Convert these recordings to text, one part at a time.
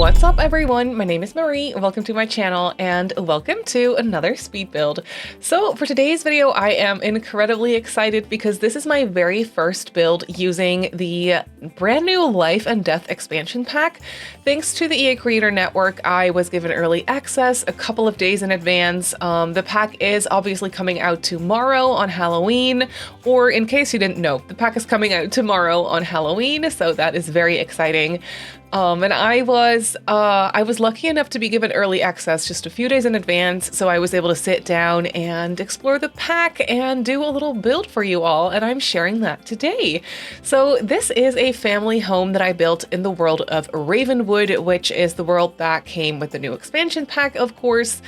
What's up everyone, my name is Marie, welcome to my channel and welcome to another speed build. So for today's video I am incredibly excited because this is my very first build using the brand new Life and Death expansion pack. Thanks to the EA Creator Network, I was given early access a couple of days in advance. The pack is obviously coming out tomorrow on Halloween, or in case you didn't know, the pack is coming out tomorrow on Halloween, so that is very exciting. And I was lucky enough to be given early access just a few days in advance, so I was able to sit down and explore the pack and do a little build for you all, and I'm sharing that today. So this is a family home that I built in the world of Ravenwood, which is the world that came with the new expansion pack, of course.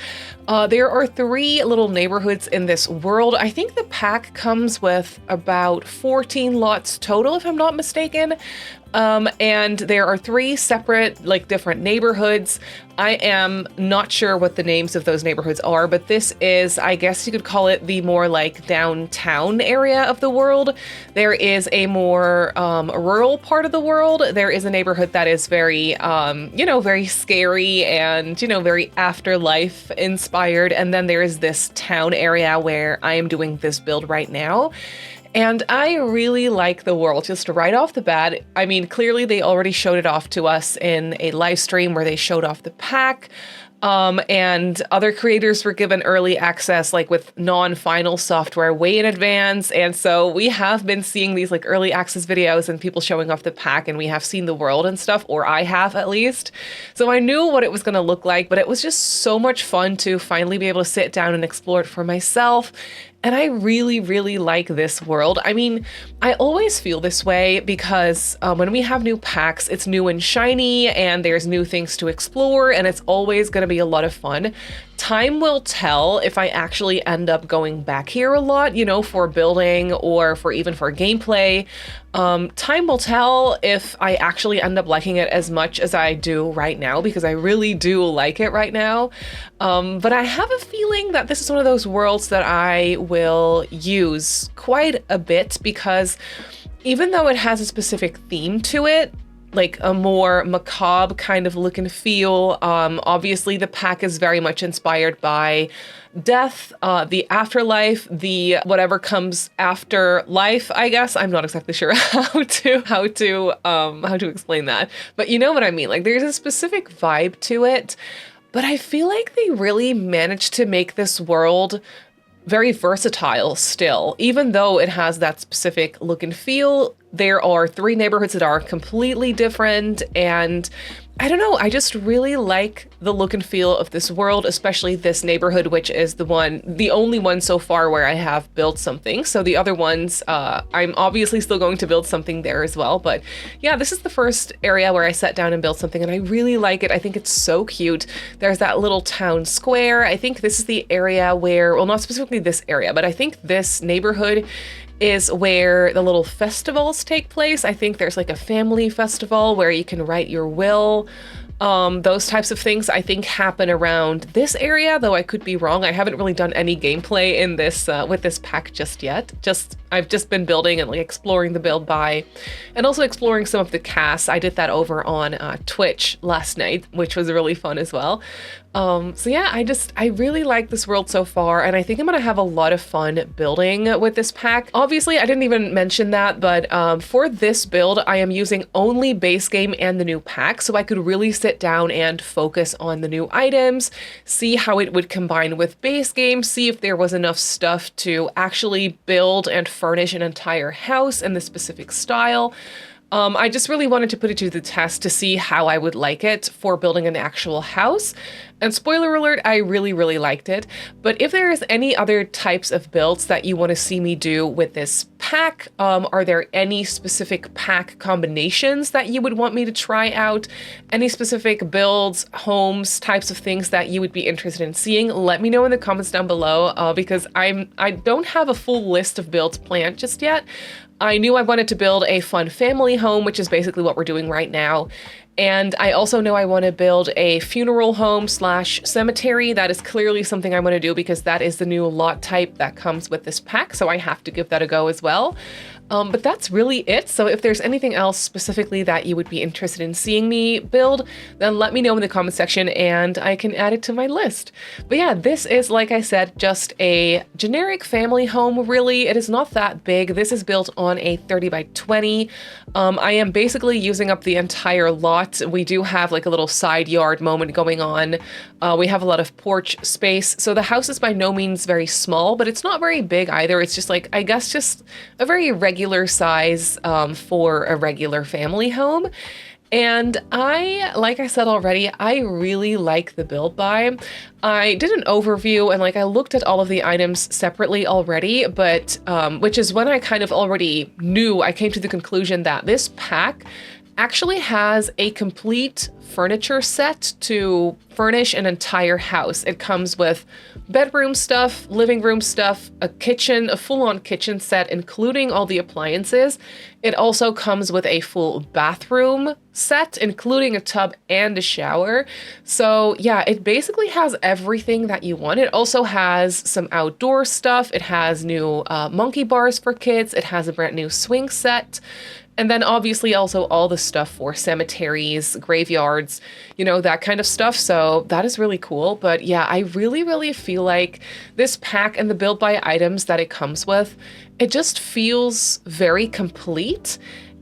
There are 3 little neighborhoods in this world. I think the pack comes with about 14 lots total, if I'm not mistaken. And there are 3 separate, different neighborhoods. I am not sure what the names of those neighborhoods are, but this is, I guess you could call it the more downtown area of the world. There is a more rural part of the world. There is a neighborhood that is very, very scary and, very afterlife inspired. And then there is this town area where I am doing this build right now. And I really like the world just right off the bat. I mean, clearly they already showed it off to us in a live stream where they showed off the pack. And other creators were given early access, with non-final software way in advance. And so we have been seeing these early access videos and people showing off the pack, and we have seen the world and stuff, or I have at least. So I knew what it was going to look like, but it was just so much fun to finally be able to sit down and explore it for myself. And I really, really like this world. I mean, I always feel this way because when we have new packs, it's new and shiny and there's new things to explore and it's always going to be a lot of fun. Time will tell if I actually end up going back here a lot, for building or for gameplay. Time will tell if I actually end up liking it as much as I do right now, because I really do like it right now. But I have a feeling that this is one of those worlds that I will use quite a bit, because even though it has a specific theme to it, a more macabre kind of look and feel. Obviously the pack is very much inspired by death, the afterlife, the whatever comes after life, I guess. I'm not exactly sure how to explain that, but you know what I mean. There's a specific vibe to it, but I feel like they really managed to make this world very versatile still, even though it has that specific look and feel. There are 3 neighborhoods that are completely different, and I don't know, I just really like the look and feel of this world, especially this neighborhood, which is the only one so far where I have built something. So the other ones, I'm obviously still going to build something there as well. But yeah, this is the first area where I sat down and built something, and I really like it. I think it's so cute. There's that little town square. I think this is the area where, well, not specifically this area, but I think this neighborhood is where the little festivals take place. I think there's a family festival where you can write your will. Those types of things I think happen around this area, though I could be wrong. I haven't really done any gameplay in this with this pack just yet. I've just been building and exploring the build by, and also exploring some of the casts. I did that over on Twitch last night, which was really fun as well. So yeah, I really like this world so far, and I think I'm gonna have a lot of fun building with this pack. Obviously, I didn't even mention that, but for this build, I am using only base game and the new pack, so I could really sit down and focus on the new items, see how it would combine with base game, see if there was enough stuff to actually build and furnish an entire house in the specific style. I just really wanted to put it to the test to see how I would like it for building an actual house. And spoiler alert, I really, really liked it. But if there's any other types of builds that you want to see me do with this pack, are there any specific pack combinations that you would want me to try out? Any specific builds, homes, types of things that you would be interested in seeing? Let me know in the comments down below, because I don't have a full list of builds planned just yet. I knew I wanted to build a fun family home, which is basically what we're doing right now. And I also know I want to build a funeral home slash cemetery. That is clearly something I want to do because that is the new lot type that comes with this pack. So I have to give that a go as well. But that's really it. So if there's anything else specifically that you would be interested in seeing me build, then let me know in the comment section and I can add it to my list. But yeah, this is, like I said, just a generic family home, really. It is not that big. This is built on a 30 by 20. I am basically using up the entire lot. We do have like a little side yard moment going on. We have a lot of porch space. So the house is by no means very small, but it's not very big either. It's just like, I guess, just a very regular size for a regular family home. And like I said already, I really like the build by. I did an overview and I looked at all of the items separately already, but which is when I kind of already knew, I came to the conclusion that this pack actually has a complete furniture set to furnish an entire house. It comes with bedroom stuff, living room stuff, a kitchen, a full-on kitchen set, including all the appliances. It also comes with a full bathroom set, including a tub and a shower. So yeah, it basically has everything that you want. It also has some outdoor stuff. It has new monkey bars for kids. It has a brand new swing set. And then obviously also all the stuff for cemeteries, graveyards, you know, that kind of stuff. So that is really cool. But yeah, I really, really feel like this pack and the build by items that it comes with, it just feels very complete.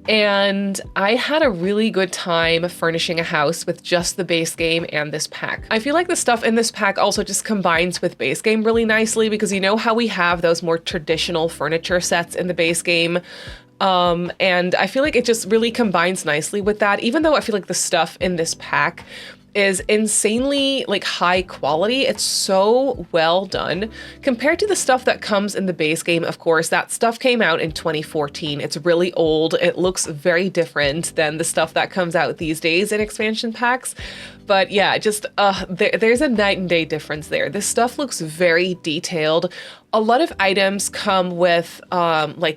And I had a really good time furnishing a house with just the base game and this pack. I feel like the stuff in this pack also just combines with base game really nicely because you know how we have those more traditional furniture sets in the base game. And I feel like it just really combines nicely with that, even though I feel like the stuff in this pack is insanely high quality. It's so well done compared to the stuff that comes in the base game. Of course, that stuff came out in 2014. It's really old. It looks very different than the stuff that comes out these days in expansion packs. But yeah, just there's a night and day difference there. This stuff looks very detailed. A lot of items come with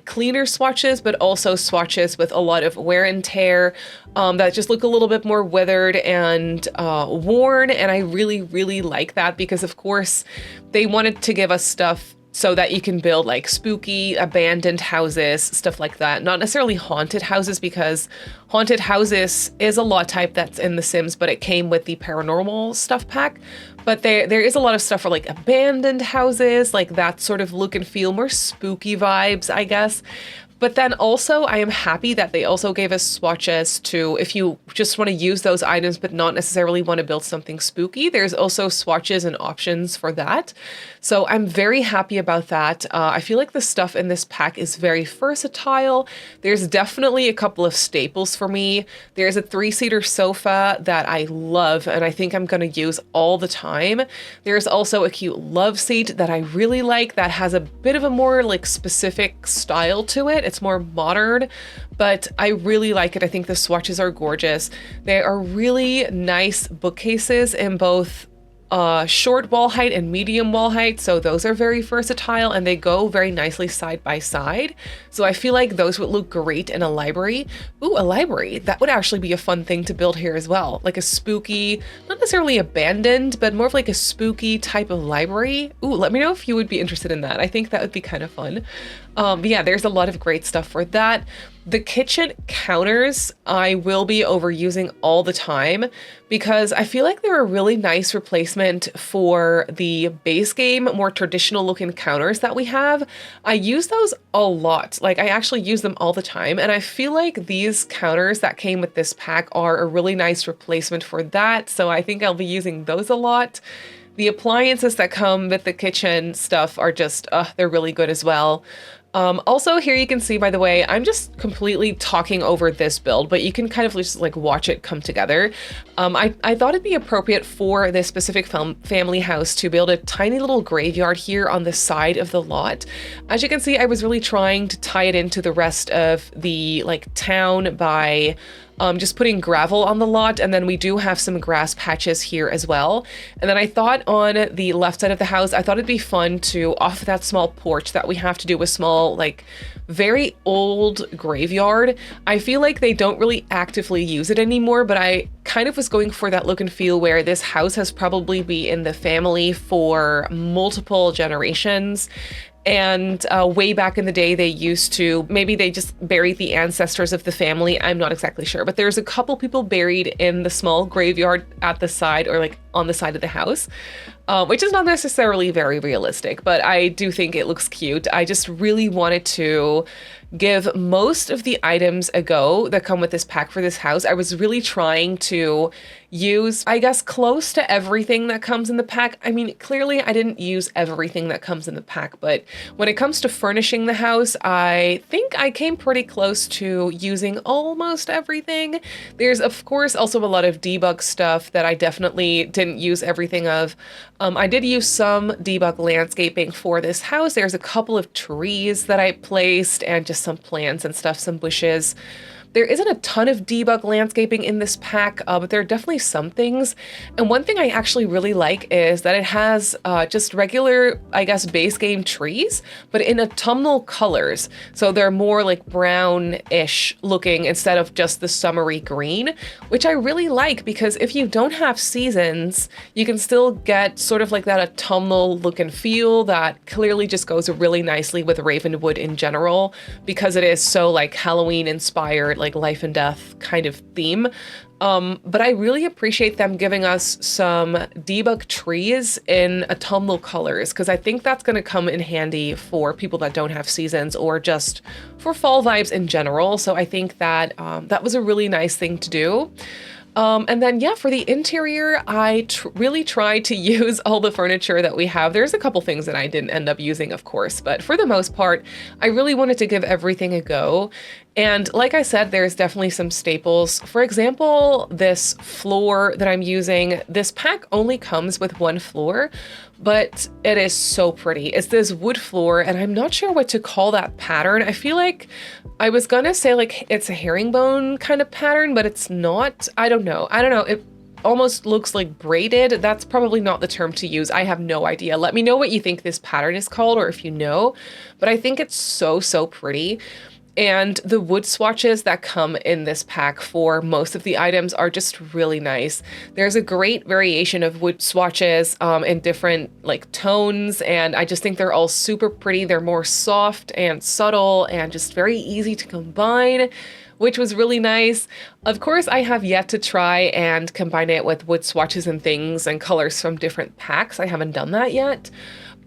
cleaner swatches, but also swatches with a lot of wear and tear that just look a little bit more weathered and worn. And I really, really like that because, of course, they wanted to give us stuff so that you can build spooky abandoned houses, stuff like that. Not necessarily haunted houses, because haunted houses is a lot type that's in The Sims, but it came with the paranormal stuff pack. But there is a lot of stuff for abandoned houses, that sort of look and feel, more spooky vibes, I guess. But then also I am happy that they also gave us swatches to, if you just want to use those items but not necessarily want to build something spooky, there's also swatches and options for that. So I'm very happy about that. I feel like the stuff in this pack is very versatile. There's definitely a couple of staples for me. There's a 3-seater sofa that I love and I think I'm going to use all the time. There's also a cute love seat that I really like that has a bit of a more specific style to it. It's more modern, but I really like it. I think the swatches are gorgeous. They are really nice bookcases in both short wall height and medium wall height. So those are very versatile and they go very nicely side by side. So I feel like those would look great in a library. Ooh, a library. That would actually be a fun thing to build here as well. Like a spooky, not necessarily abandoned, but more of a spooky type of library. Ooh, let me know if you would be interested in that. I think that would be kind of fun. But yeah, there's a lot of great stuff for that. The kitchen counters I will be overusing all the time because I feel like they're a really nice replacement for the base game, more traditional looking counters that we have. I use those a lot. I actually use them all the time. And I feel like these counters that came with this pack are a really nice replacement for that. So I think I'll be using those a lot. The appliances that come with the kitchen stuff are just, they're really good as well. Also here you can see, by the way, I'm just completely talking over this build, but you can kind of just watch it come together. I thought it'd be appropriate for this specific family house to build a tiny little graveyard here on the side of the lot. As you can see, I was really trying to tie it into the rest of the town by just putting gravel on the lot, and then we do have some grass patches here as well. And then I thought on the left side of the house, I thought it'd be fun to, off that small porch that we have, to do a small, like, very old graveyard. I feel like they don't really actively use it anymore, but I kind of was going for that look and feel where this house has probably been in the family for multiple generations. And way back in the day, they used to, maybe they just buried the ancestors of the family. I'm not exactly sure, but there's a couple people buried in the small graveyard at the side, or like on the side of the house, which is not necessarily very realistic, but I do think it looks cute. I just really wanted to give most of the items a go that come with this pack for this house. I was really trying to use, I guess, close to everything that comes in the pack. I mean, clearly I didn't use everything that comes in the pack, but when it comes to furnishing the house, I think I came pretty close to using almost everything. There's, of course, also a lot of debug stuff that I definitely didn't use everything of. I did use some debug landscaping for this house. There's a couple of trees that I placed and just some plants and stuff, some bushes. There isn't a ton of debug landscaping in this pack, but there are definitely some things. And one thing I actually really like is that it has just regular, I guess, base game trees, but in autumnal colors. So they're more like brown-ish looking instead of just the summery green, which I really like, because if you don't have seasons, you can still get sort of like that autumnal look and feel that clearly just goes really nicely with Ravenwood in general, because it is so like Halloween inspired, like life and death kind of theme. But I really appreciate them giving us some debug trees in autumnal colors, because I think that's going to come in handy for people that don't have seasons, or just for fall vibes in general. So I think that that was a really nice thing to do. And then, yeah, for the interior, I really tried to use all the furniture that we have. There's a couple things that I didn't end up using, of course, but for the most part, I really wanted to give everything a go. And like I said, there's definitely some staples. For example, this floor that I'm using, this pack only comes with one floor, but it is so pretty. It's this wood floor, and I'm not sure what to call that pattern. I feel like I was gonna say like it's a herringbone kind of pattern, but it's not. I don't know. It almost looks like braided. That's probably not the term to use. I have no idea. Let me know what you think this pattern is called, or if you know, but I think it's so pretty. And the wood swatches that come in this pack for most of the items are just really nice. There's a great variation of wood swatches in different like tones, and I just think they're all super pretty. They're more soft and subtle and just very easy to combine, which was really nice. Of course, I have yet to try and combine it with wood swatches and things and colors from different packs. I haven't done that yet.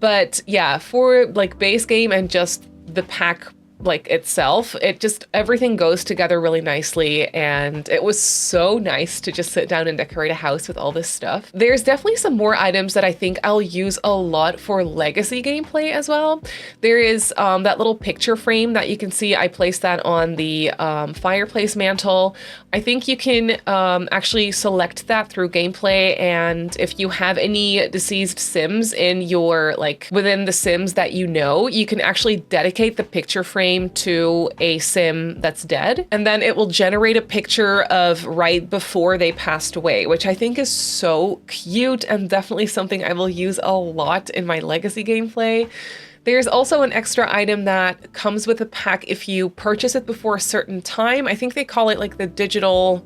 But yeah, for like base game and just the pack like itself, it just, everything goes together really nicely, and it was so nice to just sit down and decorate a house with all this stuff. There's definitely some more items that I think I'll use a lot for legacy gameplay as well. There is that little picture frame that you can see. I placed that on the fireplace mantle. I think you can actually select that through gameplay, and if you have any deceased Sims in your, like, within the Sims that you know, you can actually dedicate the picture frame to a Sim that's dead, and then it will generate a picture of right before they passed away, which I think is so cute and definitely something I will use a lot in my legacy gameplay. There's also an extra item that comes with the pack if you purchase it before a certain time. I think they call it like the digital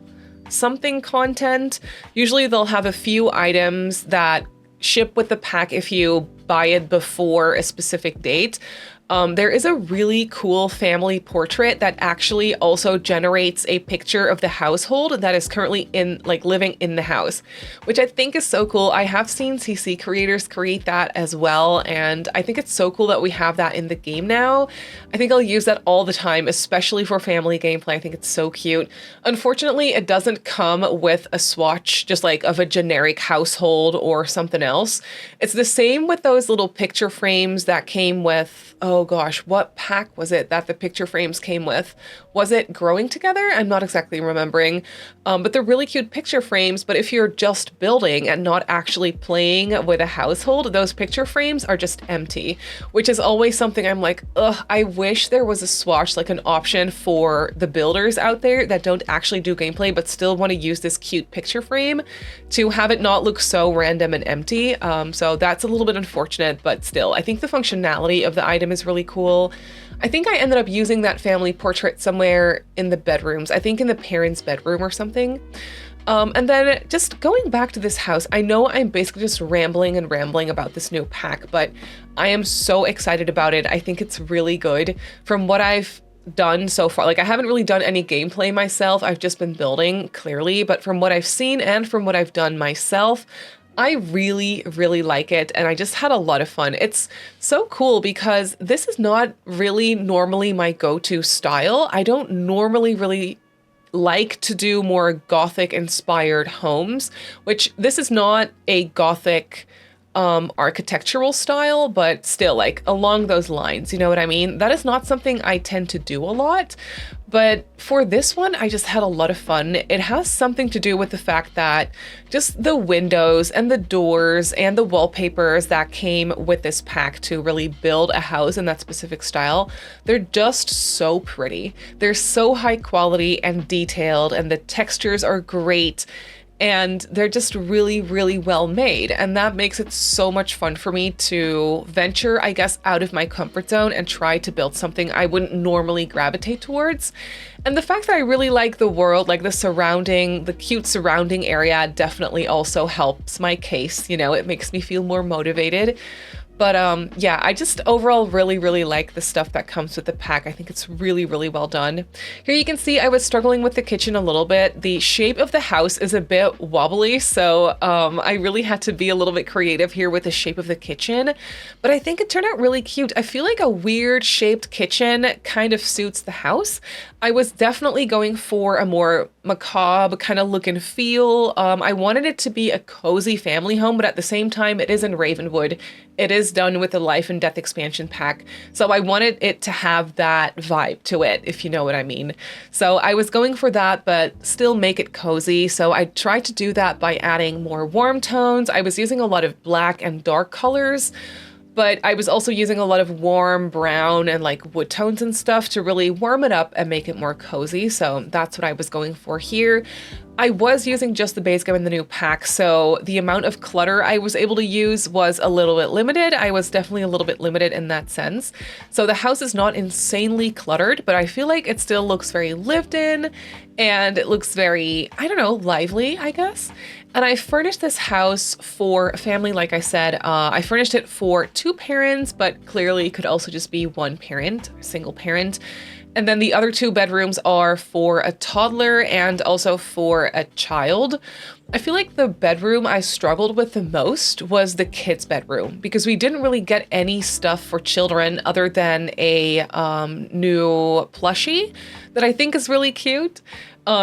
something content. Usually they'll have a few items that ship with the pack if you buy it before a specific date. There is a really cool family portrait that actually also generates a picture of the household that is currently in, like, living in the house, which I think is so cool. I have seen CC creators create that as well, and I think it's so cool that we have that in the game now. I think I'll use that all the time, especially for family gameplay. I think it's so cute. Unfortunately, it doesn't come with a swatch just like of a generic household or something else. It's the same with those little picture frames that came with, oh, oh gosh, what pack was it that the picture frames came with? Was it Growing Together? I'm not exactly remembering, but they're really cute picture frames. But if you're just building and not actually playing with a household, those picture frames are just empty, which is always something I'm like, ugh, I wish there was a swatch, like an option for the builders out there that don't actually do gameplay, but still want to use this cute picture frame to have it not look so random and empty. So that's a little bit unfortunate, but still, I think the functionality of the item is really cool. I think I ended up using that family portrait somewhere in the bedrooms. I think in the parents' bedroom or something. And then just going back to this house, I know I'm basically just rambling and rambling about this new pack, but I am so excited about it. I think it's really good. From what I've done so far, like I haven't really done any gameplay myself. I've just been building, clearly, but from what I've seen and from what I've done myself, I really, really like it, and I just had a lot of fun. It's so cool because this is not really normally my go-to style. I don't normally really like to do more Gothic inspired homes, which this is not a Gothic architectural style, but still like along those lines, you know what I mean? That is not something I tend to do a lot, but for this one, I just had a lot of fun. It has something to do with the fact that just the windows and the doors and the wallpapers that came with this pack to really build a house in that specific style, they're just so pretty. They're so high quality and detailed, and the textures are great. And they're just really, really well made. And that makes it so much fun for me to venture, I guess, out of my comfort zone and try to build something I wouldn't normally gravitate towards. And the fact that I really like the world, like the cute surrounding area definitely also helps my case. You know, it makes me feel more motivated. But yeah, I just overall really, really like the stuff that comes with the pack. I think it's really, really well done. Here you can see I was struggling with the kitchen a little bit. The shape of the house is a bit wobbly, so I really had to be a little bit creative here with the shape of the kitchen. But I think it turned out really cute. I feel like a weird shaped kitchen kind of suits the house. I was definitely going for a more macabre kind of look and feel. I wanted it to be a cozy family home, but at the same time, it is in Ravenwood. It is done with the Life and Death expansion pack, so I wanted it to have that vibe to it, if you know what I mean. So I was going for that, but still make it cozy. So I tried to do that by adding more warm tones. I was using a lot of black and dark colors, but I was also using a lot of warm brown and like wood tones and stuff to really warm it up and make it more cozy. So that's what I was going for here. I was using just the base game in the new pack, so the amount of clutter I was able to use was a little bit limited. I was definitely a little bit limited in that sense. So the house is not insanely cluttered, but I feel like it still looks very lived in, and it looks very, I don't know, lively, I guess. And I furnished this house for a family, like I said. I furnished it for 2 parents, but clearly could also just be 1 parent, single parent. And then the other 2 bedrooms are for a toddler and also for a child. I feel like the bedroom I struggled with the most was the kids' bedroom, because we didn't really get any stuff for children other than a new plushie that I think is really cute.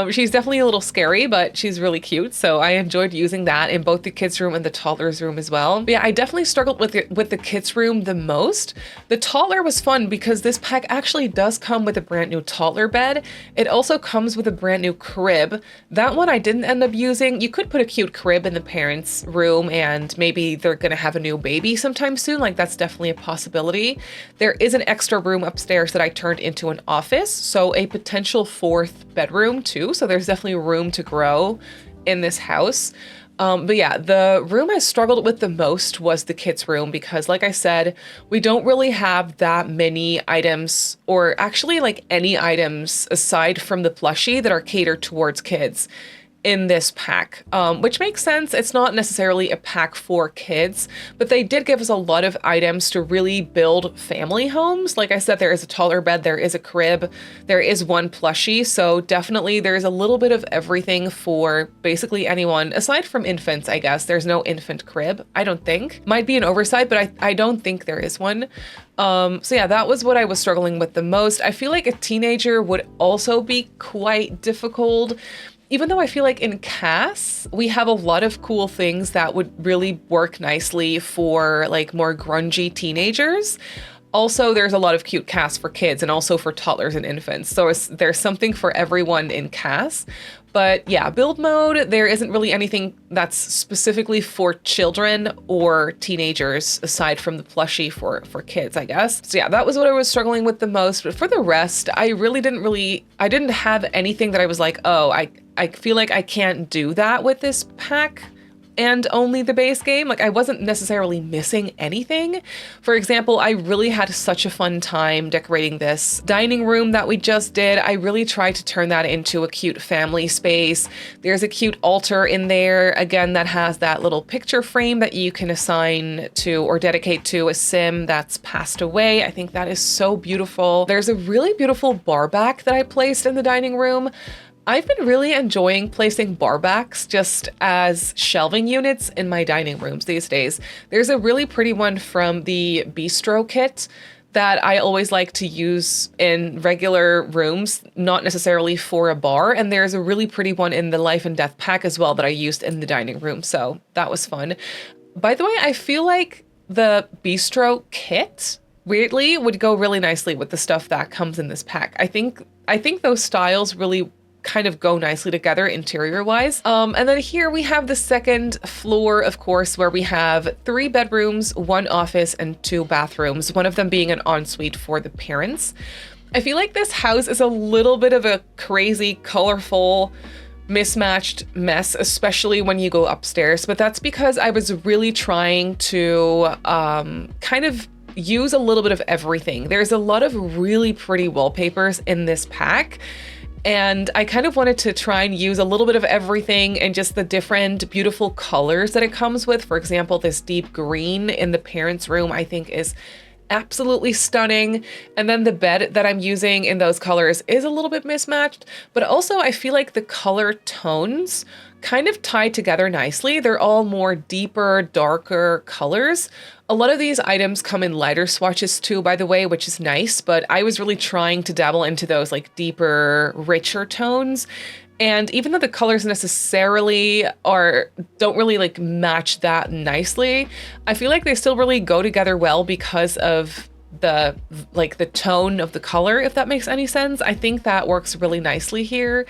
She's definitely a little scary, but she's really cute. So I enjoyed using that in both the kids' room and the toddler's room as well. But yeah, I definitely struggled with the kids' room the most. The toddler was fun because this pack actually does come with a brand new toddler bed. It also comes with a brand new crib. That one I didn't end up using. You could put a cute crib in the parents' room, and maybe they're gonna have a new baby sometime soon. Like, that's definitely a possibility. There is an extra room upstairs that I turned into an office, so a potential 4th bedroom too. So there's definitely room to grow in this house. But yeah, the room I struggled with the most was the kids' room, because like I said, we don't really have that many items, or actually like any items aside from the plushie, that are catered towards kids in this pack, which makes sense. It's not necessarily a pack for kids, but they did give us a lot of items to really build family homes. Like I said, there is a taller bed, there is a crib, there is 1 plushie, so definitely there's a little bit of everything for basically anyone, aside from infants, I guess. There's no infant crib, I don't think. Might be an oversight, but I don't think there is one. So yeah, that was what I was struggling with the most. I feel like a teenager would also be quite difficult, even though I feel like in Cass, we have a lot of cool things that would really work nicely for like more grungy teenagers. Also, there's a lot of cute casts for kids and also for toddlers and infants. So there's something for everyone in casts. But yeah, build mode, there isn't really anything that's specifically for children or teenagers aside from the plushie for kids, I guess. So yeah, that was what I was struggling with the most. But for the rest, I didn't have anything that I was like, oh, I feel like I can't do that with this pack and only the base game. Like, I wasn't necessarily missing anything. For example, I really had such a fun time decorating this dining room that we just did. I really tried to turn that into a cute family space. There's a cute altar in there, again, that has that little picture frame that you can assign to or dedicate to a sim that's passed away. I think that is so beautiful. There's a really beautiful bar back that I placed in the dining room. I've been really enjoying placing bar backs just as shelving units in my dining rooms these days. There's a really pretty one from the bistro kit that I always like to use in regular rooms, not necessarily for a bar. And there's a really pretty one in the Life and Death pack as well that I used in the dining room. So that was fun. By the way, I feel like the bistro kit weirdly would go really nicely with the stuff that comes in this pack. I think those styles really kind of go nicely together interior wise. And then here we have the second floor, of course, where we have 3 bedrooms, 1 office, and 2 bathrooms, one of them being an ensuite for the parents. I feel like this house is a little bit of a crazy, colorful, mismatched mess, especially when you go upstairs, but that's because I was really trying to kind of use a little bit of everything. There's a lot of really pretty wallpapers in this pack, and I kind of wanted to try and use a little bit of everything and just the different beautiful colors that it comes with. For example, this deep green in the parents' room I think is absolutely stunning. And then the bed that I'm using in those colors is a little bit mismatched, but also I feel like the color tones kind of tie together nicely. They're all more deeper, darker colors. A lot of these items come in lighter swatches too, by the way, which is nice, but I was really trying to dabble into those like deeper, richer tones. And even though the colors necessarily don't really like match that nicely, I feel like they still really go together well because of the tone of the color, if that makes any sense. I think that works really nicely here.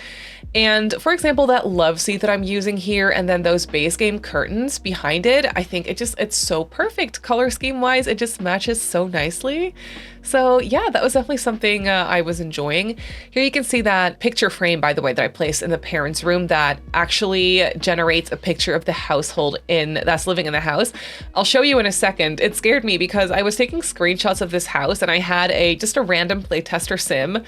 And for example, that love seat that I'm using here and then those base game curtains behind it, I think it's so perfect color scheme wise. It just matches so nicely. So yeah, that was definitely something I was enjoying. Here you can see that picture frame, by the way, that I placed in the parents' room that actually generates a picture of the household that's living in the house. I'll show you in a second. It scared me because I was taking screenshots of this house and I had just a random playtester sim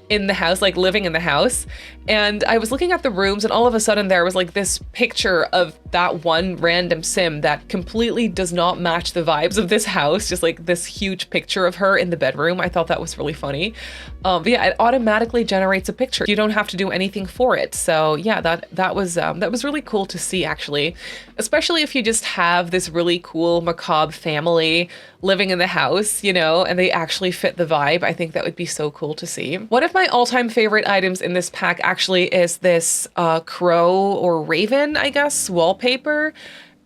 in the house, like living in the house. And I was looking at the rooms and all of a sudden there was like this picture of that one random sim that completely does not match the vibes of this house. Just like this huge picture of her in the bedroom. I thought that was really funny. But yeah, it automatically generates a picture. You don't have to do anything for it. So yeah, that was really cool to see actually, especially if you just have this really cool macabre family living in the house, you know, and they actually fit the vibe. I think that would be so cool to see. One of my all-time favorite items in this pack actually is this crow or raven, I guess, wallpaper.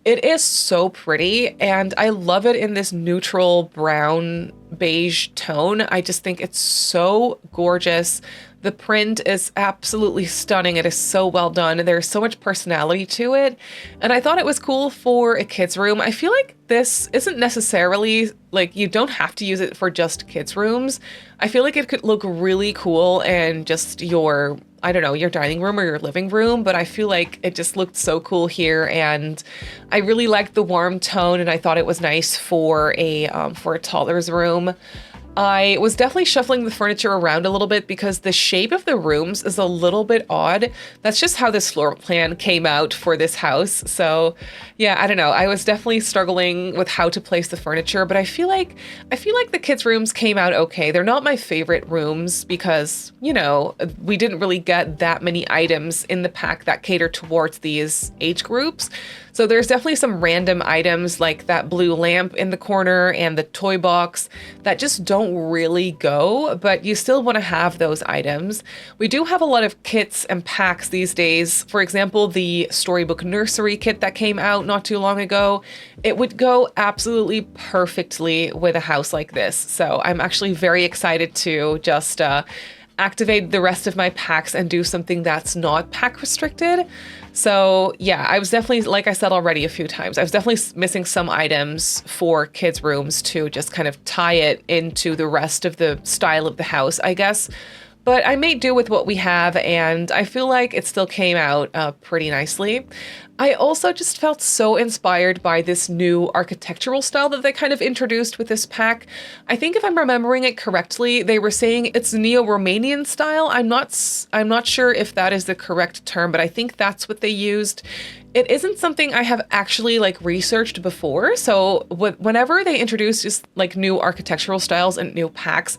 It is so pretty and I love it in this neutral brown beige tone. I just think it's so gorgeous. The print is absolutely stunning. It is so well done. There's so much personality to it. And I thought it was cool for a kid's room. I feel like this isn't necessarily like, you don't have to use it for just kids' rooms. I feel like it could look really cool in just your, I don't know, your dining room or your living room, but I feel like it just looked so cool here. And I really liked the warm tone and I thought it was nice for a toddler's room. I was definitely shuffling the furniture around a little bit because the shape of the rooms is a little bit odd. That's just how this floor plan came out for this house. So yeah, I don't know. I was definitely struggling with how to place the furniture, but I feel like the kids' rooms came out okay. They're not my favorite rooms because, you know, we didn't really get that many items in the pack that cater towards these age groups. So there's definitely some random items like that blue lamp in the corner and the toy box that just don't don't really go, but you still want to have those items. We do have a lot of kits and packs these days. For example, the Storybook Nursery kit that came out not too long ago, it would go absolutely perfectly with a house like this. So I'm actually very excited to just activate the rest of my packs and do something that's not pack restricted. So yeah, I was definitely, like I said already a few times, I was definitely missing some items for kids' rooms to just kind of tie it into the rest of the style of the house, I guess. But I made do with what we have, and I feel like it still came out pretty nicely. I also just felt so inspired by this new architectural style that they kind of introduced with this pack. I think if I'm remembering it correctly, they were saying it's Neo-Romanian style. I'm not sure if that is the correct term, but I think that's what they used. It isn't something I have actually like researched before. So whenever they introduce just like new architectural styles and new packs,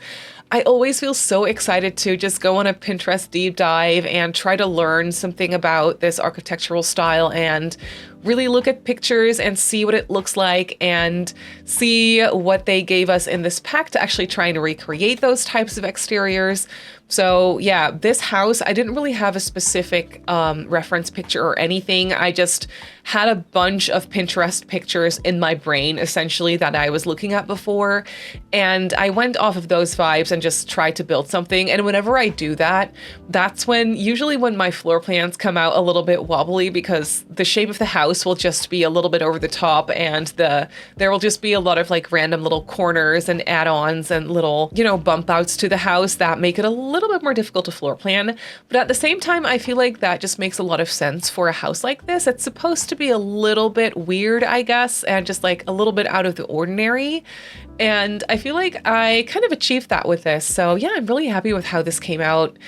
I always feel so excited to just go on a Pinterest deep dive and try to learn something about this architectural style and really look at pictures and see what it looks like and see what they gave us in this pack to actually try and recreate those types of exteriors. So yeah, this house, I didn't really have a specific reference picture or anything. I just had a bunch of Pinterest pictures in my brain, essentially, that I was looking at before. And I went off of those vibes and just tried to build something. And whenever I do that, that's usually when my floor plans come out a little bit wobbly, because the shape of the house will just be a little bit over the top, and there will just be a lot of like random little corners and add-ons and little, bump outs to the house that make it a little bit more difficult to floor plan. But at the same time, I feel like that just makes a lot of sense for a house like this. It's supposed to be a little bit weird, I guess, and just like a little bit out of the ordinary. And I feel like I kind of achieved that with this. So yeah, I'm really happy with how this came out.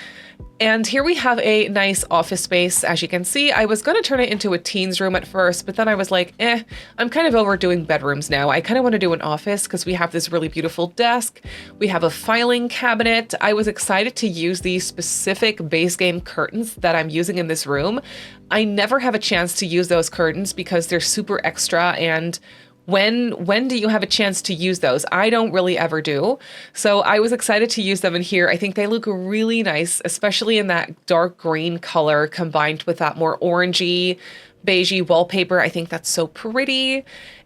And here we have a nice office space. As you can see, I was going to turn it into a teens room at first, but then I was like, I'm kind of overdoing bedrooms now. I kind of want to do an office because we have this really beautiful desk. We have a filing cabinet. I was excited to use these specific base game curtains that I'm using in this room. I never have a chance to use those curtains because they're super extra, and when do you have a chance to use those? I don't really ever do. So I was excited to use them in here. I think they look really nice, especially in that dark green color combined with that more orangey, beigey wallpaper. I think that's so pretty.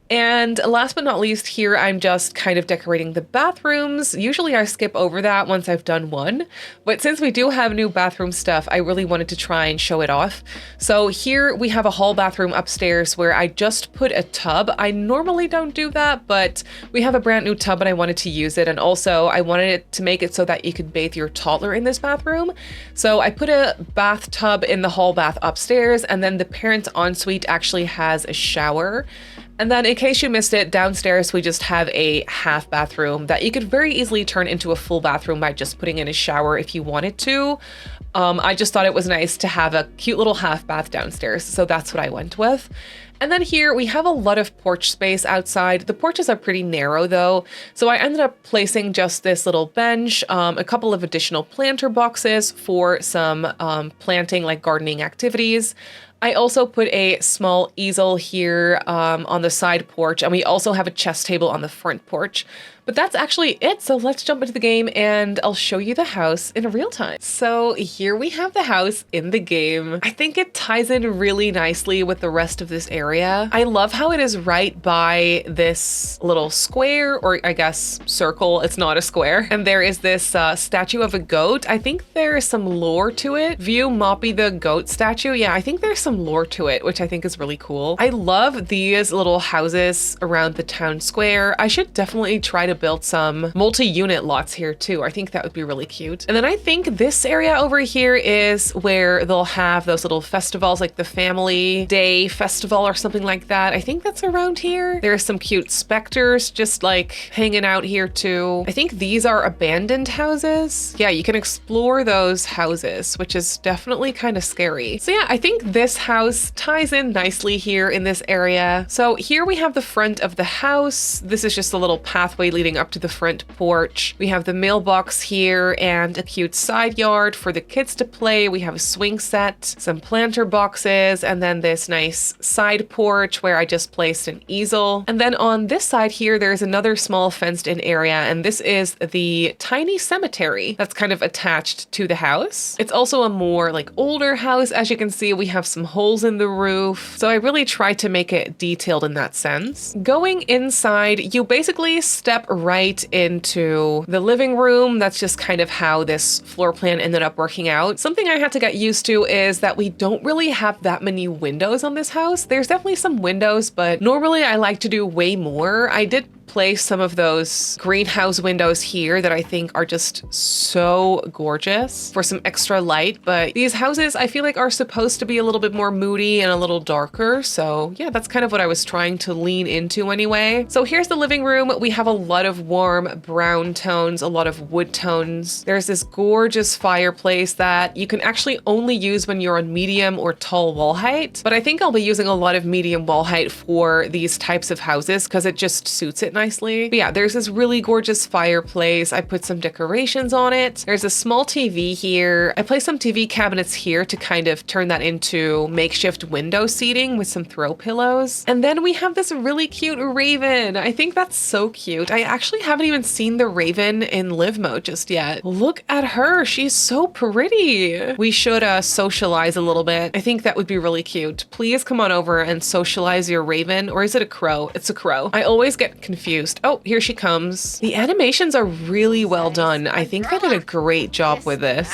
And last but not least, here I'm just kind of decorating the bathrooms. Usually I skip over that once I've done one, but since we do have new bathroom stuff, I really wanted to try and show it off. So here we have a hall bathroom upstairs where I just put a tub. I normally don't do that, but we have a brand new tub and I wanted to use it. And also I wanted it to make it so that you could bathe your toddler in this bathroom. So I put a bathtub in the hall bath upstairs, and then the parents' ensuite actually has a shower. And then in case you missed it, downstairs we just have a half bathroom that you could very easily turn into a full bathroom by just putting in a shower if you wanted to. I just thought it was nice to have a cute little half bath downstairs, so that's what I went with. And then here we have a lot of porch space outside. The porches are pretty narrow though, so I ended up placing just this little bench, a couple of additional planter boxes for some planting, like gardening activities. I also put a small easel here on the side porch, and we also have a chest table on the front porch. But that's actually it, so let's jump into the game and I'll show you the house in real time. So here we have the house in the game. I think it ties in really nicely with the rest of this area. I love how it is right by this little square, or I guess circle, it's not a square. And there is this statue of a goat. I think there is some lore to it. View Moppy the goat statue. Yeah, I think there's some lore to it, which I think is really cool. I love these little houses around the town square. I should definitely try to build some multi-unit lots here too. I think that would be really cute. And then I think this area over here is where they'll have those little festivals, like the Family Day Festival or something like that. I think that's around here. There's some cute specters just like hanging out here too. I think these are abandoned houses. Yeah, you can explore those houses, which is definitely kind of scary. So yeah, I think this this house ties in nicely here in this area. So here we have the front of the house. This is just a little pathway leading up to the front porch. We have the mailbox here and a cute side yard for the kids to play. We have a swing set, some planter boxes, and then this nice side porch where I just placed an easel. And then on this side here, there's another small fenced in area, and this is the tiny cemetery that's kind of attached to the house. It's also a more like older house. As you can see, we have some holes in the roof. So I really tried to make it detailed in that sense. Going inside, you basically step right into the living room. That's just kind of how this floor plan ended up working out. Something I had to get used to is that we don't really have that many windows on this house. There's definitely some windows, but normally I like to do way more. I did place some of those greenhouse windows here that I think are just so gorgeous for some extra light, but these houses I feel like are supposed to be a little bit more moody and a little darker. So yeah, that's kind of what I was trying to lean into anyway. So here's the living room. We have a lot of warm brown tones, a lot of wood tones. There's this gorgeous fireplace that you can actually only use when you're on medium or tall wall height, but I think I'll be using a lot of medium wall height for these types of houses because it just suits it nicely. But yeah, there's this really gorgeous fireplace. I put some decorations on it. There's a small TV here. I placed some TV cabinets here to kind of turn that into makeshift window seating with some throw pillows. And then we have this really cute raven. I think that's so cute. I actually haven't even seen the raven in live mode just yet. Look at her. She's so pretty. We should socialize a little bit. I think that would be really cute. Please come on over and socialize your raven. Or is it a crow? It's a crow. I always get confused. Oh, here she comes. The animations are really well done. I think they did a great job with this.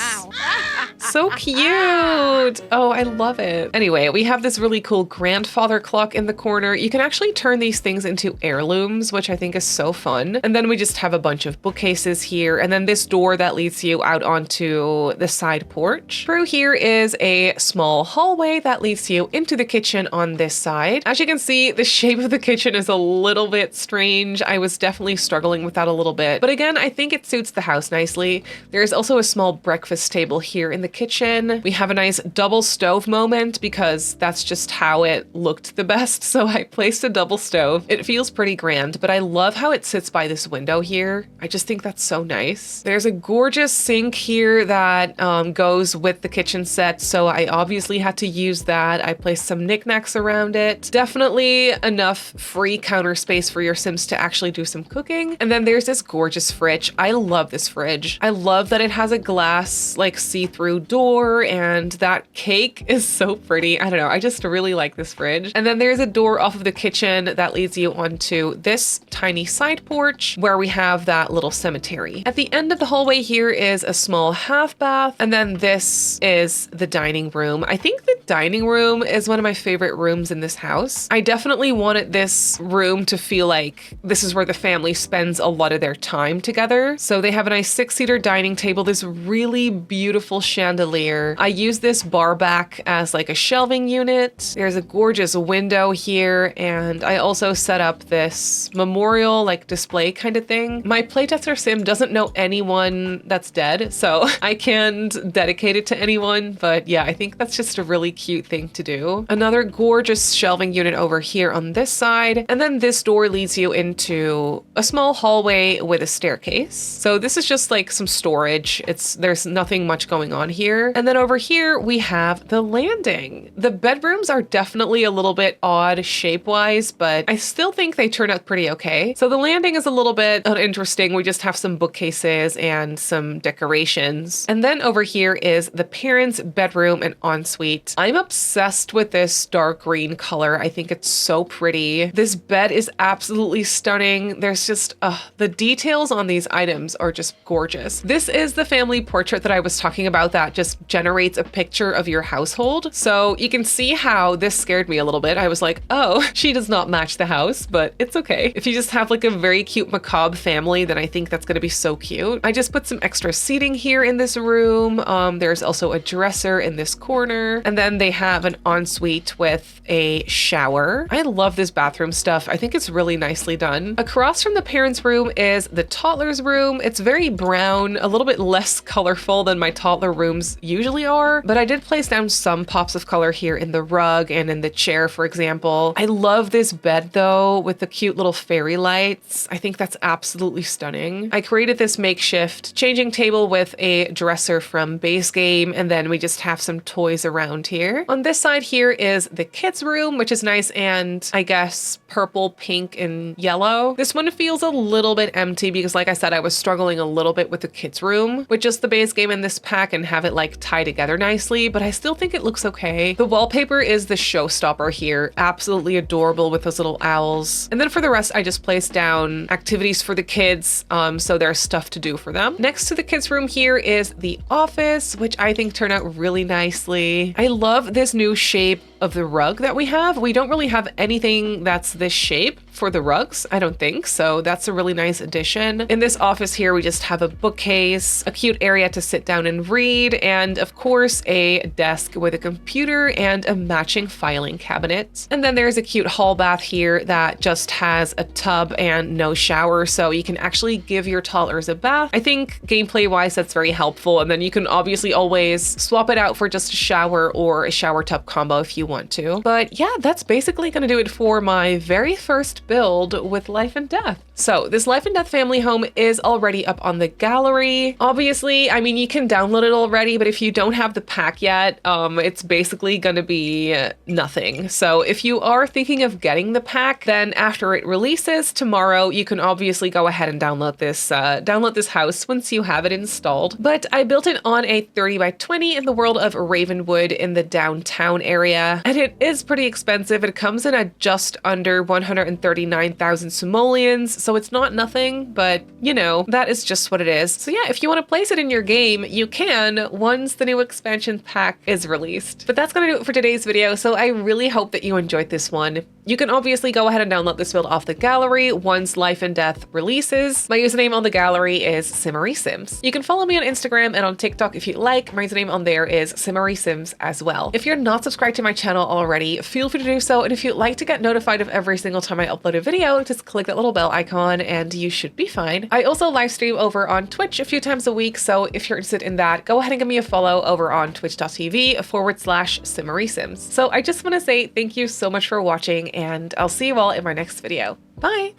So cute. Oh, I love it. Anyway, we have this really cool grandfather clock in the corner. You can actually turn these things into heirlooms, which I think is so fun. And then we just have a bunch of bookcases here. And then this door that leads you out onto the side porch. Through here is a small hallway that leads you into the kitchen on this side. As you can see, the shape of the kitchen is a little bit strange. I was definitely struggling with that a little bit. But again, I think it suits the house nicely. There's also a small breakfast table here in the kitchen. We have a nice double stove moment because that's just how it looked the best. So I placed a double stove. It feels pretty grand, but I love how it sits by this window here. I just think that's so nice. There's a gorgeous sink here that goes with the kitchen set. So I obviously had to use that. I placed some knickknacks around it. Definitely enough free counter space for your Sims to actually do some cooking. And then there's this gorgeous fridge. I love this fridge. I love that it has a glass like see-through door, and that cake is so pretty. I don't know. I just really like this fridge. And then there's a door off of the kitchen that leads you onto this tiny side porch where we have that little cemetery. At the end of the hallway here is a small half bath. And then this is the dining room. I think the dining room is one of my favorite rooms in this house. I definitely wanted this room to feel like this is where the family spends a lot of their time together. So they have a nice 6-seater dining table, this really beautiful chandelier. I use this bar back as like a shelving unit. There's a gorgeous window here, and I also set up this memorial like display kind of thing. My playtester sim doesn't know anyone that's dead, so I can't dedicate it to anyone, but yeah, I think that's just a really cute thing to do. Another gorgeous shelving unit over here on this side, and then this door leads you into a small hallway with a staircase. So this is just like some storage. There's nothing much going on here. And then over here we have the landing. The bedrooms are definitely a little bit odd shape-wise, but I still think they turn out pretty okay. So the landing is a little bit uninteresting. We just have some bookcases and some decorations. And then over here is the parents' bedroom and ensuite. I'm obsessed with this dark green color. I think it's so pretty. This bed is absolutely stunning. There's just, the details on these items are just gorgeous. This is the family portrait that I was talking about that just generates a picture of your household. So you can see how this scared me a little bit. I was like, oh, she does not match the house, but it's okay. If you just have like a very cute macabre family, then I think that's gonna be so cute. I just put some extra seating here in this room. There's also a dresser in this corner, and then they have an ensuite with a shower. I love this bathroom stuff. I think it's really nicely done. Across from the parents' room is the toddler's room. It's very brown, a little bit less colorful than my toddler room rooms usually are, but I did place down some pops of color here in the rug and in the chair, for example. I love this bed though, with the cute little fairy lights. I think that's absolutely stunning. I created this makeshift changing table with a dresser from base game, and then we just have some toys around here. On this side here is the kids' room, which is nice and I guess purple, pink, and yellow. This one feels a little bit empty because like I said, I was struggling a little bit with the kids' room with just the base game in this pack and have it like tie together nicely, but I still think it looks okay. The wallpaper is the showstopper here. Absolutely adorable with those little owls. And then for the rest, I just placed down activities for the kids, so there's stuff to do for them. Next to the kids' room here is the office, which I think turned out really nicely. I love this new shape of the rug that we have. We don't really have anything that's this shape for the rugs, I don't think, so that's a really nice addition. In this office here, we just have a bookcase, a cute area to sit down and read, and of course a desk with a computer and a matching filing cabinet. And then there's a cute hall bath here that just has a tub and no shower, so you can actually give your toddlers a bath. I think gameplay wise that's very helpful, and then you can obviously always swap it out for just a shower or a shower tub combo if you want to. But yeah, that's basically gonna do it for my very first build with Life and Death. So this Life and Death family home is already up on the gallery. Obviously, I mean, you can download it already, but if you don't have the pack yet, it's basically gonna be nothing. So if you are thinking of getting the pack, then after it releases tomorrow, you can obviously go ahead and download this house once you have it installed. But I built it on a 30 by 20 in the world of Ravenwood in the downtown area, and it is pretty expensive. It comes in at just under 139,000 simoleons, so it's not nothing, but you know, that is just what it is. So yeah, if you want to place it in your game, you can once the new expansion pack is released. But that's gonna do it for today's video, so I really hope that you enjoyed this one. You can obviously go ahead and download this build off the gallery once Life and Death releases. My username on the gallery is Simmary Sims. You can follow me on Instagram and on TikTok if you like. My username on there is Simmary Sims as well. If you're not subscribed to my channel already, feel free to do so, and if you'd like to get notified of every single time I upload a video, just click that little bell icon and you should be fine. I also live stream over on Twitch a few times a week, so if you're interested in that, go ahead and give me a follow over on twitch.tv/Simmary Sims. So I just want to say thank you so much for watching, and I'll see you all in my next video. Bye!